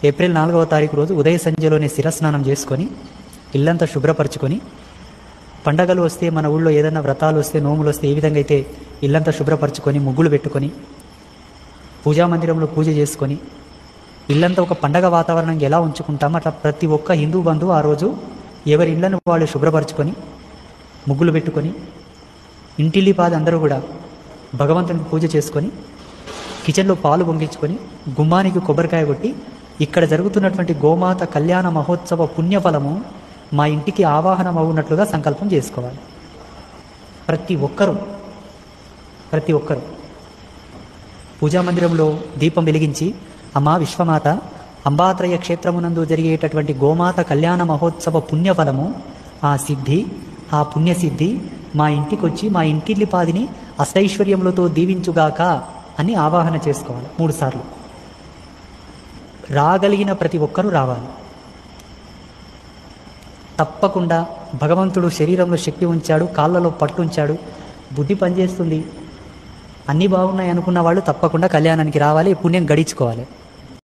April 4వ తారీఖు రోజు ఉదయ సంధ్యలోనే శిరస్నానం చేసుకొని ఇల్లంతా శుభ్రపరచుకొని, పండగలు వస్తే మన ఊళ్ళో ఏదైనా వ్రతాలు వస్తే నోములు వస్తే ఏ విధంగా అయితే ఇల్లంతా శుభ్రపరచుకొని ముగ్గులు పెట్టుకొని పూజామందిరంలో పూజ చేసుకొని ఇల్లంతా ఒక పండగ వాతావరణంగా ఎలా ఉంచుకుంటామో అట్లా ప్రతి ఒక్క హిందూ బంధువు ఆ రోజు ఎవరి ఇళ్లను వాళ్ళు శుభ్రపరచుకొని ముగ్గులు పెట్టుకొని ఇంటిల్లిపాది అందరూ కూడా భగవంతునికి పూజ చేసుకొని కిచెన్లో పాలు పొంగించుకొని గుమ్మానికి కొబ్బరికాయ కొట్టి ఇక్కడ జరుగుతున్నటువంటి గోమాత కళ్యాణ మహోత్సవ పుణ్యఫలము మా ఇంటికి ఆవాహనం అవునట్లుగా సంకల్పం చేసుకోవాలి. ప్రతి ఒక్కరూ పూజామందిరంలో దీపం వెలిగించి, అమ్మా విశ్వమాత, అంబాత్రయ క్షేత్రమునందు జరిగేటటువంటి గోమాత కళ్యాణ మహోత్సవ పుణ్యఫలము, ఆ సిద్ధి, ఆ పుణ్యసిద్ధి మా ఇంటికి వచ్చి మా ఇంటిల్లిపాదిని అష్టైశ్వర్యములతో దీవించుగాక అని ఆవాహన చేసుకోవాలి 3 సార్లు. రాగలిగిన ప్రతి ఒక్కరూ రావాలి. తప్పకుండా భగవంతుడు శరీరంలో శక్తి ఉంచాడు, కాళ్ళలో పట్టు ఉంచాడు, బుద్ధి పనిచేస్తుంది, అన్నీ బాగున్నాయి అనుకున్న వాళ్ళు తప్పకుండా కళ్యాణానికి రావాలి, పుణ్యం గడించుకోవాలి.